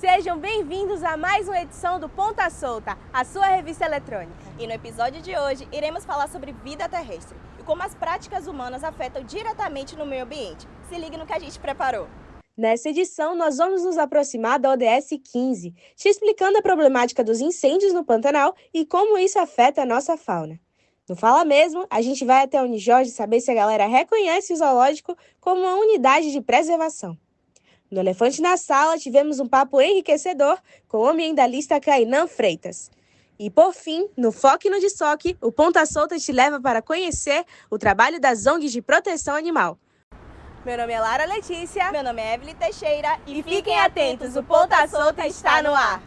Sejam bem-vindos a mais uma edição do Ponta Solta, a sua revista eletrônica. E no episódio de hoje, iremos falar sobre vida terrestre e como as práticas humanas afetam diretamente no meio ambiente. Se ligue no que a gente preparou. Nessa edição, nós vamos nos aproximar da ODS 15, te explicando a problemática dos incêndios no Pantanal e como isso afeta a nossa fauna. No Fala Mesmo, a gente vai até a Unijorge saber se a galera reconhece o zoológico como uma unidade de preservação. No Elefante na Sala, tivemos um papo enriquecedor com o ambientalista Kainan Freitas. E, por fim, no Foque no Dessoque, o Ponta Solta te leva para conhecer o trabalho das ONGs de proteção animal. Meu nome é Lara Letícia. Meu nome é Evelyn Teixeira E fiquem atentos, o Ponta Solta está no ar.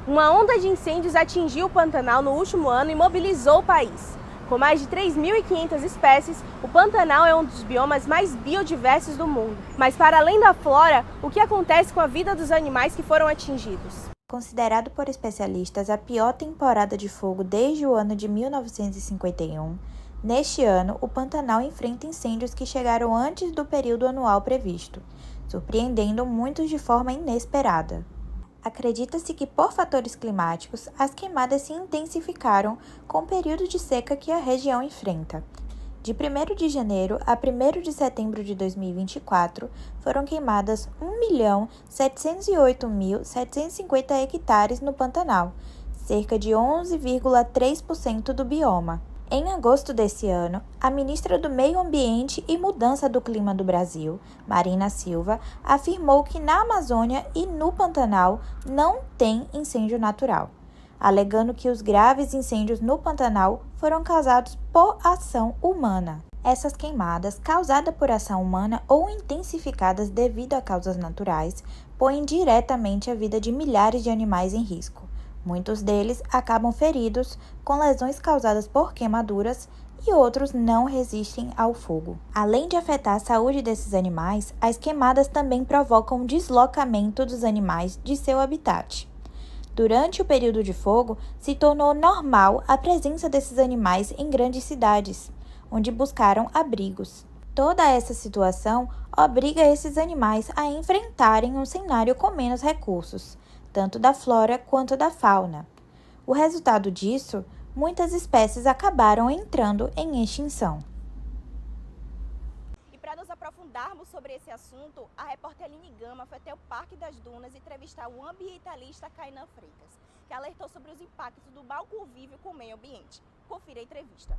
Uma onda de incêndios atingiu o Pantanal no último ano e mobilizou o país. Com mais de 3.500 espécies, o Pantanal é um dos biomas mais biodiversos do mundo. Mas para além da flora, o que acontece com a vida dos animais que foram atingidos? Considerado por especialistas a pior temporada de fogo desde o ano de 1951, neste ano o Pantanal enfrenta incêndios que chegaram antes do período anual previsto, surpreendendo muitos de forma inesperada. Acredita-se que, por fatores climáticos, as queimadas se intensificaram com o período de seca que a região enfrenta. De 1º de janeiro a 1º de setembro de 2024, foram queimadas 1.708.750 hectares no Pantanal, cerca de 11,3% do bioma. Em agosto desse ano, a ministra do Meio Ambiente e Mudança do Clima do Brasil, Marina Silva, afirmou que na Amazônia e no Pantanal não tem incêndio natural, alegando que os graves incêndios no Pantanal foram causados por ação humana. Essas queimadas, causadas por ação humana ou intensificadas devido a causas naturais, põem diretamente a vida de milhares de animais em risco. Muitos deles acabam feridos, com lesões causadas por queimaduras, e outros não resistem ao fogo. Além de afetar a saúde desses animais, as queimadas também provocam o deslocamento dos animais de seu habitat. Durante o período de fogo, se tornou normal a presença desses animais em grandes cidades, onde buscaram abrigos. Toda essa situação obriga esses animais a enfrentarem um cenário com menos recursos, tanto da flora quanto da fauna. O resultado disso, muitas espécies acabaram entrando em extinção. E para nos aprofundarmos sobre esse assunto, a repórter Aline Gama foi até o Parque das Dunas entrevistar o ambientalista Kainan Freitas, que alertou sobre os impactos do mau convívio com o meio ambiente. Confira a entrevista.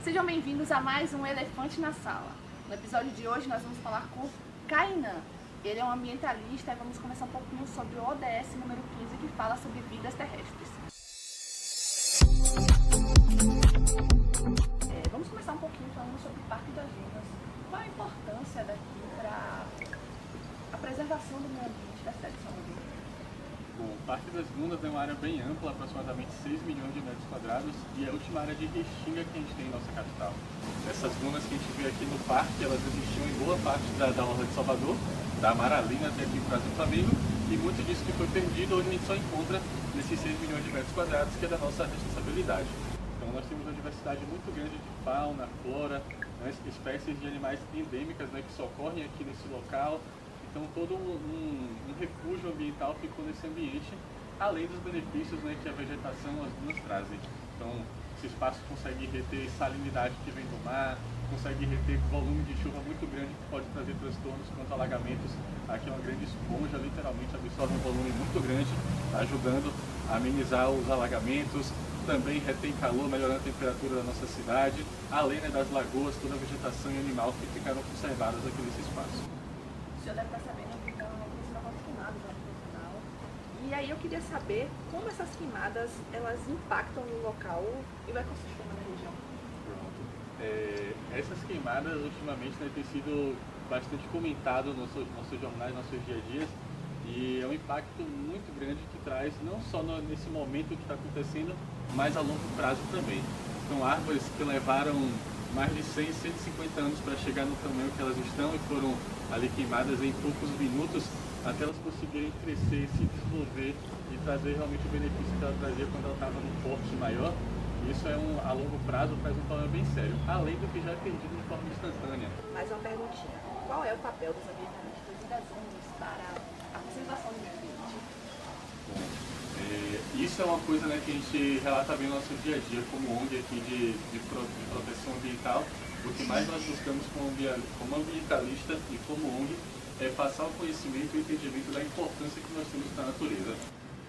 Sejam bem-vindos a mais um Elefante na Sala. No episódio de hoje nós vamos falar com Kainan. Ele é um ambientalista e vamos conversar um pouquinho sobre o ODS número 15, que fala sobre vidas terrestres. Vamos começar um pouquinho falando sobre o Parque das Dunas. Qual a importância daqui para a preservação do meio ambiente da cidade de Salvador? Bom, o Parque das Dunas é uma área bem ampla, aproximadamente 6 milhões de metros quadrados, e é a última área de restinga que a gente tem em nossa capital. Essas dunas que a gente vê aqui no parque, elas existiam em boa parte da orla de Salvador, da Amaralina até aqui para o Flamengo, e muito disso que foi perdido hoje a gente só encontra nesses 6 milhões de metros quadrados, que é da nossa responsabilidade. Então nós temos uma diversidade muito grande de fauna, flora, né, espécies de animais endêmicas, né, que só ocorrem aqui nesse local. Então todo um refúgio ambiental ficou nesse ambiente, além dos benefícios, né, que a vegetação, as dunas trazem. Então esse espaço consegue reter salinidade que vem do mar, consegue reter volume de chuva muito grande que pode trazer transtornos quanto a alagamentos. Aqui é uma grande esponja, literalmente absorve um volume muito grande, ajudando a amenizar os alagamentos, também retém calor, melhorando a temperatura da nossa cidade, além, né, das lagoas, toda a vegetação e animal que ficaram conservadas aqui nesse espaço. O senhor deve estar sabendo que estão acontecendo algumas queimadas lá no Pantanal. E aí eu queria saber como essas queimadas elas impactam no local e o ecossistema da região. Essas queimadas ultimamente, né, têm sido bastante comentado nos nossos jornais, nos nossos dia a dias, e é um impacto muito grande que traz não só nesse momento que está acontecendo, mas a longo prazo também. São árvores que levaram mais de 100, 150 anos para chegar no tamanho que elas estão e foram ali queimadas em poucos minutos até elas conseguirem crescer, se desenvolver e trazer realmente o benefício que ela trazia quando ela estava num porte maior. Isso é a longo prazo traz um problema bem sério, além do que já é perdido de forma instantânea. Mais uma perguntinha. é o papel dos ambientalistas e das ONGs para a conservação do meio ambiente? Isso é uma coisa, né, que a gente relata bem no nosso dia a dia como ONG aqui de proteção ambiental. O que mais nós buscamos como ambientalista e como ONG é passar o conhecimento e o entendimento da importância que nós temos para a natureza.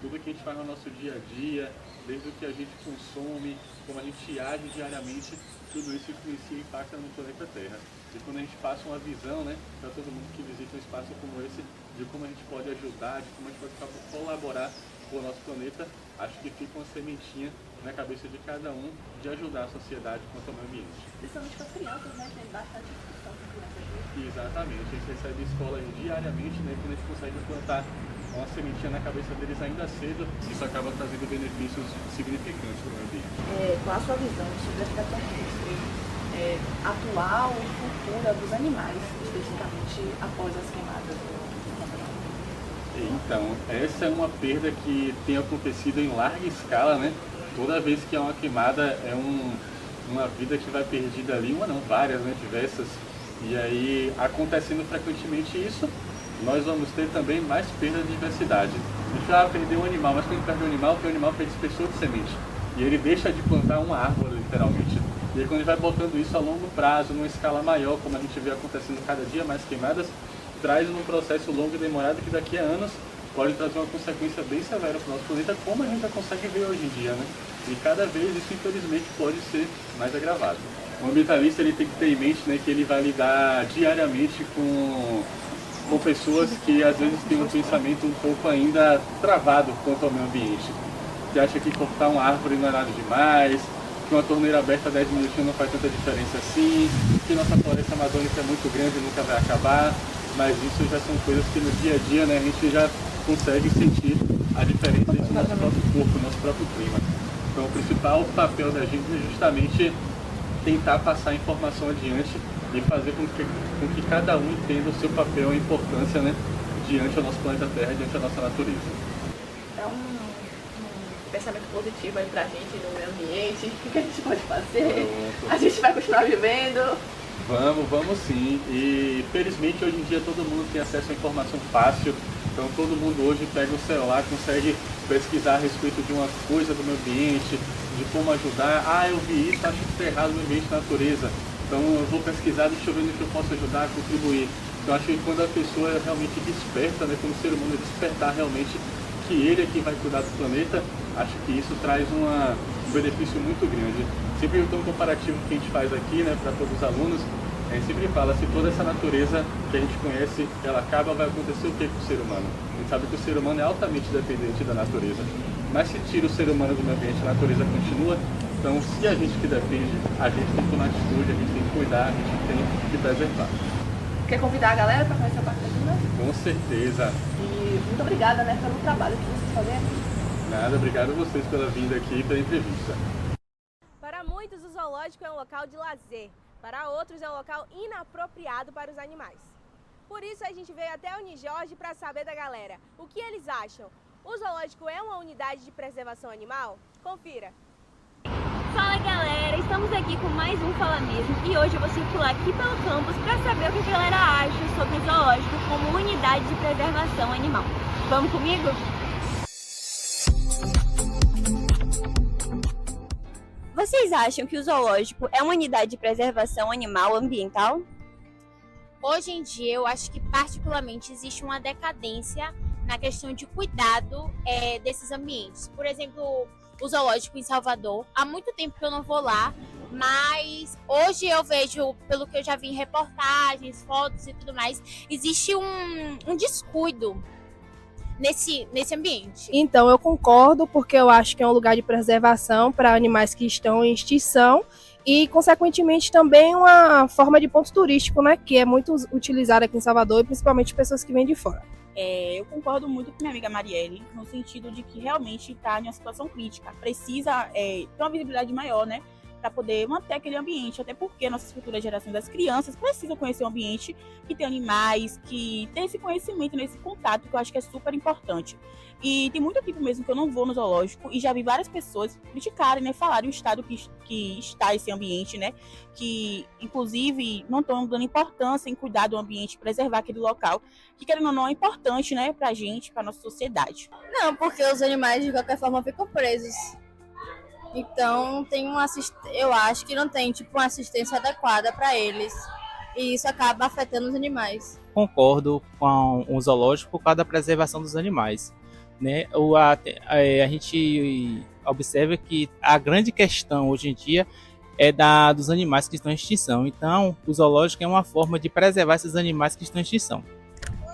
Tudo que a gente faz no nosso dia a dia, desde o que a gente consome, como a gente age diariamente, tudo isso influencia e impacta no planeta Terra. E quando a gente passa uma visão, né, para todo mundo que visita um espaço como esse, de como a gente pode ajudar, de como a gente pode colaborar com o nosso planeta, acho que fica uma sementinha na cabeça de cada um de ajudar a sociedade quanto ao meio ambiente. Principalmente com as crianças, né? Tem bastante discussão com crianças. Exatamente, a gente recebe escola diariamente, né, quando a gente consegue plantar uma sementinha na cabeça deles ainda cedo, isso acaba trazendo benefícios significantes para o meio ambiente. Qual a sua visão sobre a vida terrestre atual e futura dos animais, especificamente após as queimadas do Pantanal? Então, essa é uma perda que tem acontecido em larga escala, né? Toda vez que há uma queimada é uma vida que vai perdida ali, uma não, várias, né? Diversas. E aí, acontecendo frequentemente isso, nós vamos ter também mais perda de diversidade. A gente vai perder um animal, mas quando a gente perde um animal, o animal perde espessor de semente. E ele deixa de plantar uma árvore, literalmente. E aí, quando a gente vai botando isso a longo prazo, numa escala maior, como a gente vê acontecendo cada dia mais queimadas, traz num processo longo e demorado que daqui a anos pode trazer uma consequência bem severa para o nosso planeta, como a gente já consegue ver hoje em dia, né? E cada vez isso, infelizmente, pode ser mais agravado. O ambientalista ele tem que ter em mente, né, que ele vai lidar diariamente com pessoas que às vezes têm um pensamento um pouco ainda travado quanto ao meio ambiente. Que acha que cortar uma árvore não é nada demais, que uma torneira aberta 10 minutinhos não faz tanta diferença assim, que nossa floresta amazônica é muito grande e nunca vai acabar. Mas isso já são coisas que no dia a dia, né, a gente já consegue sentir a diferença entre o nosso próprio corpo, nosso próprio clima. Então o principal papel da gente é justamente tentar passar a informação adiante e fazer com que cada um entenda o seu papel e a importância, né, diante do nosso planeta Terra, diante da nossa natureza. É um pensamento positivo aí pra gente no meio ambiente. O que a gente pode fazer? Pronto. A gente vai continuar vivendo. Vamos sim. E felizmente hoje em dia todo mundo tem acesso à informação fácil. Então todo mundo hoje pega o celular, consegue pesquisar a respeito de uma coisa do meio ambiente, de como ajudar. Ah, eu vi isso, acho que está errado no meio ambiente e natureza. Então eu vou pesquisar, deixa eu ver no que eu posso ajudar, contribuir. Então acho que quando a pessoa realmente desperta, né, como ser humano despertar realmente que ele é quem vai cuidar do planeta, acho que isso traz um benefício muito grande. Sempre tem um comparativo que a gente faz aqui, né, para todos os alunos, a gente sempre fala, se toda essa natureza que a gente conhece, ela acaba, vai acontecer o que com o ser humano? A gente sabe que o ser humano é altamente dependente da natureza, mas se tira o ser humano do meio ambiente, a natureza continua. Então, se a gente que depende, a gente tem que tomar atitude, a gente tem que cuidar, a gente tem que preservar. Quer convidar a galera para conhecer a parte da Duna? Com certeza. E muito obrigada, né, pelo trabalho que vocês fazem aqui. Nada, obrigado a vocês pela vinda aqui e pela entrevista. Para muitos, o zoológico é um local de lazer. Para outros, é um local inapropriado para os animais. Por isso, a gente veio até a Unijorge para saber da galera o que eles acham. O zoológico é uma unidade de preservação animal? Confira! Fala galera, estamos aqui com mais um Fala Mesmo e hoje eu vou circular aqui pelo campus para saber o que a galera acha sobre o zoológico como unidade de preservação animal. Vamos comigo? Vocês acham que o zoológico é uma unidade de preservação animal ambiental? Hoje em dia, eu acho que particularmente existe uma decadência na questão de cuidado desses ambientes. Por exemplo, o zoológico em Salvador, há muito tempo que eu não vou lá, mas hoje eu vejo, pelo que eu já vi em reportagens, fotos e tudo mais, existe um descuido nesse ambiente. Então, eu concordo, porque eu acho que é um lugar de preservação para animais que estão em extinção e, consequentemente, também uma forma de ponto turístico, né, que é muito utilizada aqui em Salvador, e principalmente pessoas que vêm de fora. Eu concordo muito com minha amiga Marielle, no sentido de que realmente está em uma situação crítica, precisa ter uma visibilidade maior, né, para poder manter aquele ambiente, até porque a nossa futura geração das crianças precisam conhecer um ambiente que tem animais, que tem esse conhecimento, esse contato, que eu acho que é super importante. E tem muito tempo mesmo que eu não vou no zoológico e já vi várias pessoas criticarem, né, falarem o estado que está esse ambiente, né, que inclusive não estão dando importância em cuidar do ambiente, preservar aquele local, que querendo ou não é importante, né, pra gente, pra nossa sociedade. Não, porque os animais de qualquer forma ficam presos. Então tem eu acho que não tem tipo uma assistência adequada para eles. E isso acaba afetando os animais. Concordo com o zoológico por causa da preservação dos animais, né? A gente observa que a grande questão hoje em dia é dos animais que estão em extinção. Então, o zoológico é uma forma de preservar esses animais que estão em extinção.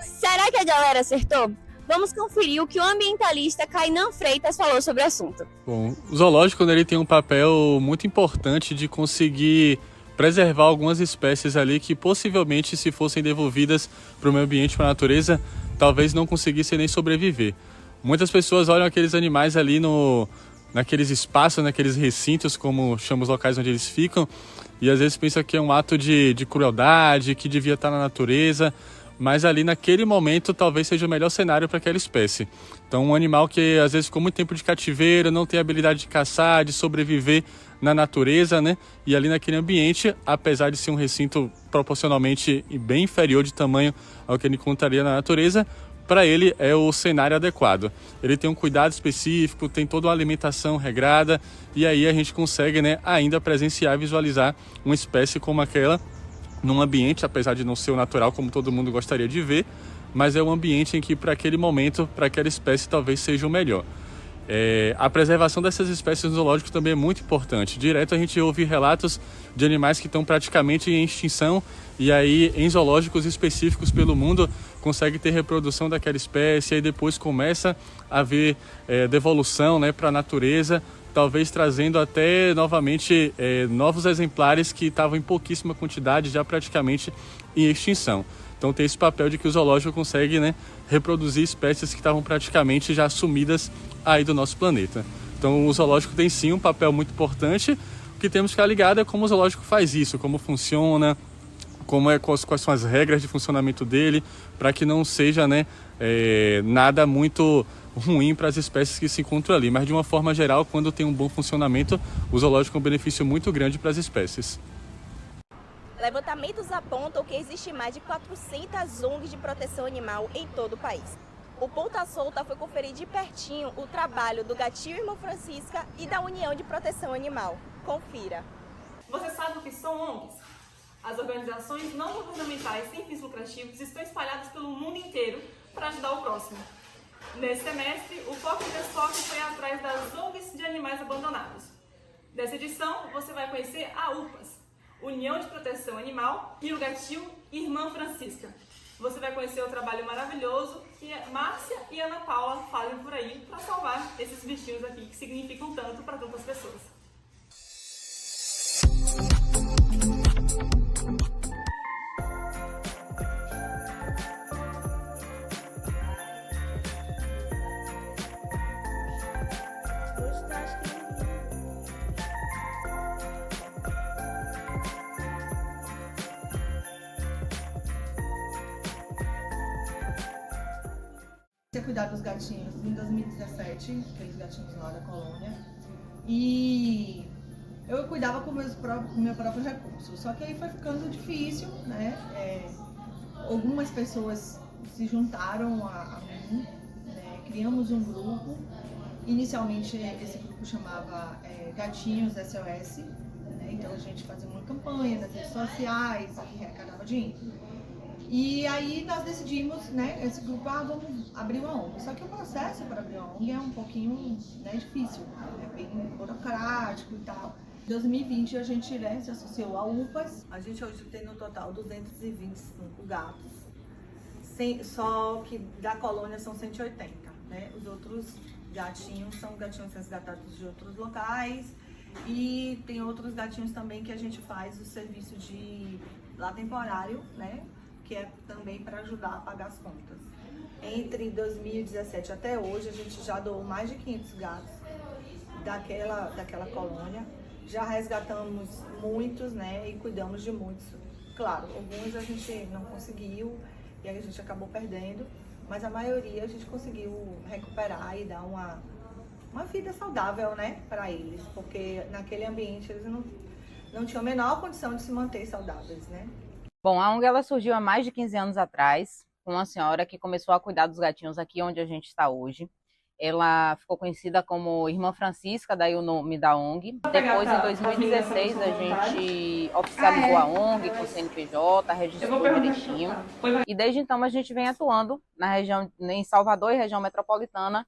Será que a galera acertou? Vamos conferir o que o ambientalista Kainan Freitas falou sobre o assunto. Bom, o zoológico ele tem um papel muito importante de conseguir preservar algumas espécies ali que possivelmente, se fossem devolvidas para o meio ambiente, para a natureza, talvez não conseguissem nem sobreviver. Muitas pessoas olham aqueles animais ali naqueles espaços, naqueles recintos, como chamam os locais onde eles ficam, e às vezes pensam que é um ato de crueldade, que devia estar na natureza, mas ali naquele momento talvez seja o melhor cenário para aquela espécie. Então um animal que às vezes ficou muito tempo de cativeiro, não tem habilidade de caçar, de sobreviver na natureza, né? E ali naquele ambiente, apesar de ser um recinto proporcionalmente bem inferior de tamanho ao que ele encontraria na natureza, para ele é o cenário adequado. Ele tem um cuidado específico, tem toda uma alimentação regrada, e aí a gente consegue, né, ainda presenciar e visualizar uma espécie como aquela num ambiente, apesar de não ser o natural como todo mundo gostaria de ver, mas é um ambiente em que para aquele momento, para aquela espécie, talvez seja o melhor. A preservação dessas espécies no zoológico também é muito importante. Direto a gente ouve relatos de animais que estão praticamente em extinção e aí em zoológicos específicos pelo mundo consegue ter reprodução daquela espécie e aí depois começa a haver devolução, né, para a natureza, talvez trazendo até novamente novos exemplares que estavam em pouquíssima quantidade, já praticamente em extinção. Então tem esse papel de que o zoológico consegue, né, reproduzir espécies que estavam praticamente já sumidas aí do nosso planeta. Então o zoológico tem sim um papel muito importante. O que temos que ficar ligado é como o zoológico faz isso, como funciona, quais são as regras de funcionamento dele, para que não seja, né, nada muito ruim para as espécies que se encontram ali. Mas de uma forma geral, quando tem um bom funcionamento, o zoológico é um benefício muito grande para as espécies. Levantamentos apontam que existe mais de 400 ONGs de proteção animal em todo o país. O Ponta Solta foi conferir de pertinho o trabalho do Gatinho Irmã Francisca e da União de Proteção Animal. Confira. Você sabe o que são ONGs? As organizações não governamentais sem fins lucrativos estão espalhadas pelo mundo inteiro para ajudar o próximo. Nesse semestre, o Foco e Desfoque foi atrás das ONGs de animais abandonados. Nessa edição, você vai conhecer a UPAS, União de Proteção Animal, e o Gatinho Irmã Francisca. Você vai conhecer o trabalho maravilhoso que Márcia e Ana Paula fazem por aí para salvar esses bichinhos aqui que significam tanto para tantas pessoas. Cuidar dos gatinhos em 2017, aqueles gatinhos lá da colônia, e eu cuidava com o meu próprio recurso, só que aí foi ficando difícil, né? Algumas pessoas se juntaram a mim, né? Criamos um grupo, inicialmente esse grupo chamava Gatinhos SOS, né? Então a gente fazia uma campanha nas redes sociais e arrecadava dinheiro. E aí nós decidimos, né, esse grupo, vamos abrir uma ONG. Só que o processo para abrir uma ONG é um pouquinho, né, difícil, é bem burocrático e tal. Em 2020 a gente, né, se associou à UPAS. A gente hoje tem no total 225 gatos, só que da colônia são 180, né? Os outros gatinhos são gatinhos resgatados de outros locais e tem outros gatinhos também que a gente faz o serviço de lá temporário, né? Que é também para ajudar a pagar as contas. Entre 2017 até hoje, a gente já doou mais de 500 gatos daquela colônia Já resgatamos muitos, né, e cuidamos de muitos. Claro, alguns a gente não conseguiu e a gente acabou perdendo, mas a maioria a gente conseguiu recuperar e dar uma vida saudável, né, para eles, porque naquele ambiente eles não tinham a menor condição de se manter saudáveis, né. Bom, a ONG ela surgiu há mais de 15 anos atrás, com uma senhora que começou a cuidar dos gatinhos aqui onde a gente está hoje. Ela ficou conhecida como Irmã Francisca, daí o nome da ONG. Depois, em 2016, a gente oficializou a ONG com o CNPJ, registrou direitinho. E desde então a gente vem atuando na região, em Salvador e região metropolitana,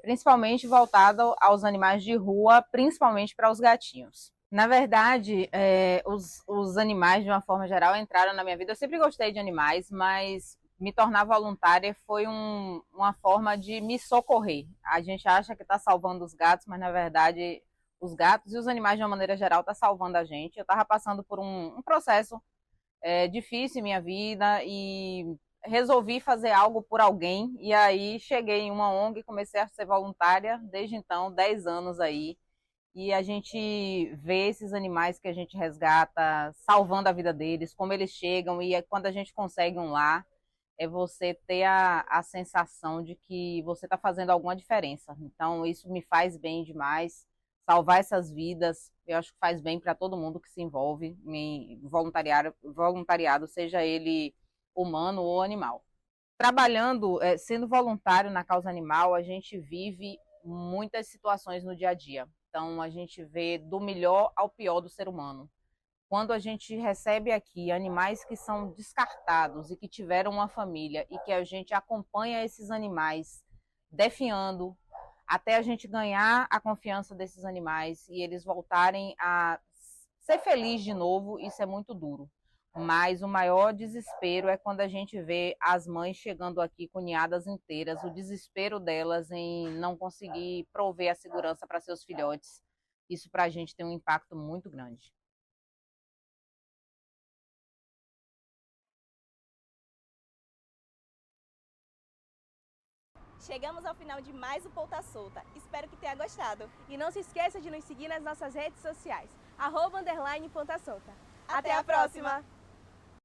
principalmente voltado aos animais de rua, principalmente para os gatinhos. Na verdade, os animais, de uma forma geral, entraram na minha vida. Eu sempre gostei de animais, mas me tornar voluntária foi uma forma de me socorrer. A gente acha que está salvando os gatos, mas na verdade os gatos e os animais de uma maneira geral estão salvando a gente. Eu estava passando por um processo difícil em minha vida e resolvi fazer algo por alguém. E aí cheguei em uma ONG e comecei a ser voluntária. Desde então, 10 anos aí. E a gente vê esses animais que a gente resgata, salvando a vida deles, como eles chegam. E quando a gente consegue um lar, é você ter a sensação de que você está fazendo alguma diferença. Então, isso me faz bem demais. Salvar essas vidas, eu acho que faz bem para todo mundo que se envolve em voluntariado, seja ele humano ou animal. Trabalhando, sendo voluntário na causa animal, a gente vive muitas situações no dia a dia. Então, a gente vê do melhor ao pior do ser humano. Quando a gente recebe aqui animais que são descartados e que tiveram uma família e que a gente acompanha esses animais definhando até a gente ganhar a confiança desses animais e eles voltarem a ser felizes de novo, isso é muito duro. Mas o maior desespero é quando a gente vê as mães chegando aqui com ninhadas inteiras, o desespero delas em não conseguir prover a segurança para seus filhotes. Isso para a gente tem um impacto muito grande. Chegamos ao final de mais um Ponta Solta. Espero que tenha gostado. E não se esqueça de nos seguir nas nossas redes sociais, @_Ponta Solta. Até a próxima!